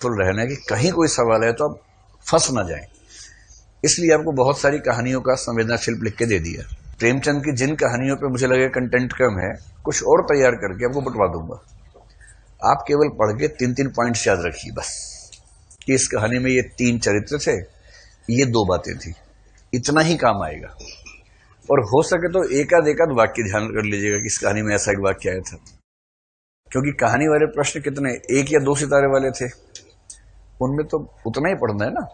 तो रहना कि कहीं कोई सवाल है तो आप फंस ना जाएं। इसलिए आपको बहुत सारी कहानियों का संवेदना शिल्प लिख के दे दिया। प्रेमचंद की जिन कहानियों पे मुझे लगे कंटेंट कम है, कुछ और तैयार करके आपको बंटवा दूंगा। आप केवल पढ़ के 3-3 पॉइंट्स याद रखिए बस, कि इस कहानी में ये 3 चरित्र थे, ये 2 बातें थी, इतना ही काम आएगा। और हो सके तो एकाध वाक्य ध्यान कर लीजिएगा कि इस कहानी में ऐसा एक वाक्य आया था, क्योंकि कहानी वाले प्रश्न कितने 1 या 2 सितारे वाले थे, उनमें तो उतना ही पढ़ना है ना,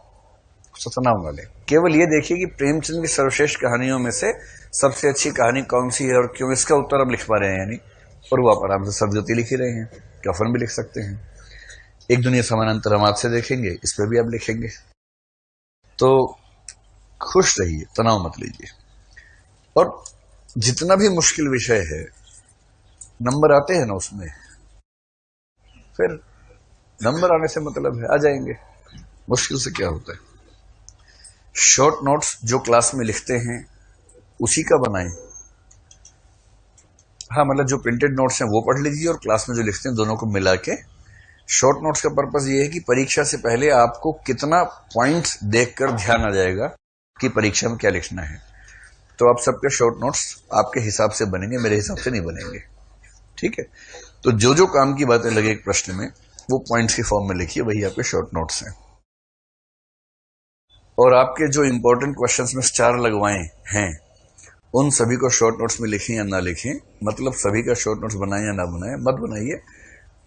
सतनाम वाले। केवल ये देखिए कि प्रेमचंद की सर्वश्रेष्ठ कहानियों में से सबसे अच्छी कहानी कौन सी है और क्यों, इसका उत्तर हम लिख पा रहे हैं यानी, और वो आप आराम से सदगति लिख ही रहे हैं, कफन भी लिख सकते हैं। एक दुनिया समानांतर हम आज से देखेंगे, इस पर भी आप लिखेंगे। तो खुश रहिए, तनाव मत लीजिए। और जितना भी मुश्किल विषय है, नंबर आते हैं ना उसमें, फिर नंबर आने से मतलब है, आ जाएंगे, मुश्किल से क्या होता है। शॉर्ट नोट्स जो क्लास में लिखते हैं उसी का बनाएं। हाँ, मतलब जो प्रिंटेड नोट्स हैं वो पढ़ लीजिए और क्लास में जो लिखते हैं दोनों को मिला के। शॉर्ट नोट्स का पर्पस ये है कि परीक्षा से पहले आपको कितना पॉइंट्स देखकर ध्यान आ जाएगा कि परीक्षा में क्या लिखना है। तो आप सबके शॉर्ट नोट्स आपके हिसाब से बनेंगे, मेरे हिसाब से नहीं बनेंगे, ठीक है। तो जो जो काम की बातें लगे एक प्रश्न में, वो पॉइंट्स के फॉर्म में लिखिए, वही आपके शॉर्ट नोट्स हैं। और आपके जो इंपॉर्टेंट क्वेश्चंस में स्टार लगवाए हैं, उन सभी को शॉर्ट नोट्स में लिखें या ना लिखें, मतलब सभी का शॉर्ट नोट्स बनाएं या ना बनाएं, मत बनाइए,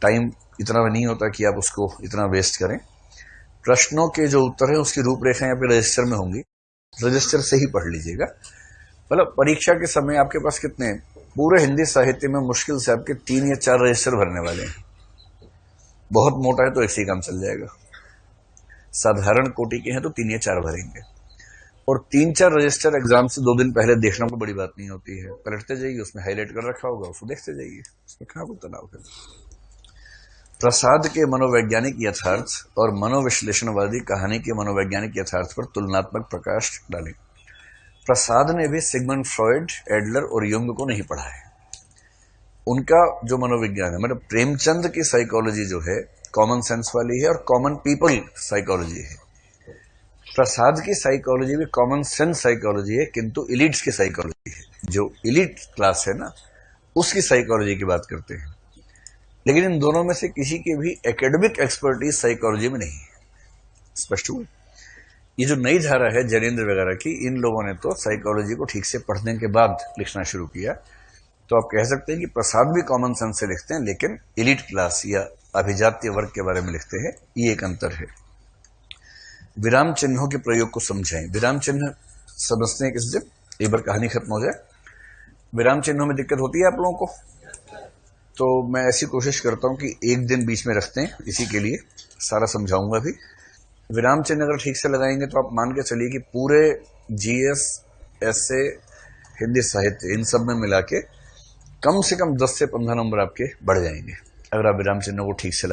टाइम इतना नहीं होता कि आप उसको इतना वेस्ट करें। प्रश्नों के जो उत्तर हैं उसकी रूपरेखाएं आपके रजिस्टर में होंगी, रजिस्टर से ही पढ़ लीजिएगा। मतलब परीक्षा के समय आपके पास कितने, पूरे हिंदी साहित्य में मुश्किल से आपके 3 या 4 रजिस्टर भरने वाले हैं। बहुत मोटा है तो एक ही काम चल जाएगा, साधारण कोटि के हैं तो 3 या 4 भरेंगे। और 3-4 रजिस्टर एग्जाम से 2 दिन पहले देखना कोई बड़ी बात नहीं होती है, पलटते जाइए, उसमें हाईलाइट कर रखा होगा, उसको देखते जाइए, उसमें कहाँ कोई तनाव है। प्रसाद के मनोवैज्ञानिक यथार्थ और मनोविश्लेषणवादी कहानी के मनोवैज्ञानिक यथार्थ पर तुलनात्मक प्रकाश डालें। प्रसाद ने भी सिगमंड फ्रॉइड, एडलर और युंग को नहीं पढ़ा है। उनका जो मनोविज्ञान है, मतलब प्रेमचंद की साइकोलॉजी जो है कॉमन सेंस वाली है और कॉमन पीपल साइकोलॉजी है। प्रसाद की साइकोलॉजी भी कॉमन सेंस साइकोलॉजी है, किंतु इलीट्स की साइकोलॉजी है। जो इलीट क्लास है ना, उसकी साइकोलॉजी की बात करते हैं। लेकिन इन दोनों में से किसी की भी एकेडमिक एक्सपर्टीज साइकोलॉजी में नहीं है। स्पष्ट हुआ? ये जो नई धारा है जैनेन्द्र वगैरह की, इन लोगों ने तो साइकोलॉजी को ठीक से पढ़ने के बाद लिखना शुरू किया। तो आप कह सकते हैं कि प्रसाद भी कॉमन सेंस से लिखते हैं, लेकिन एलिट क्लास या अभिजातीय वर्ग के बारे में लिखते हैं, ये एक अंतर है। विराम चिन्हों के प्रयोग को समझाएं। विराम चिन्ह समझते हैं किस दिन, एक बार कहानी खत्म हो जाए। विराम चिन्हों में दिक्कत होती है आप लोगों को, तो मैं ऐसी कोशिश करता हूं कि एक दिन बीच में रखते हैं, इसी के लिए सारा समझाऊंगा भी। विराम चिन्ह अगर ठीक से लगाएंगे तो आप मान के चलिए कि पूरे जीएस, एसए, हिंदी साहित्य, इन सब में मिला के कम से कम 10 से 15 नंबर आपके बढ़ जाएंगे, अगर आप विराम चिन्हों को ठीक से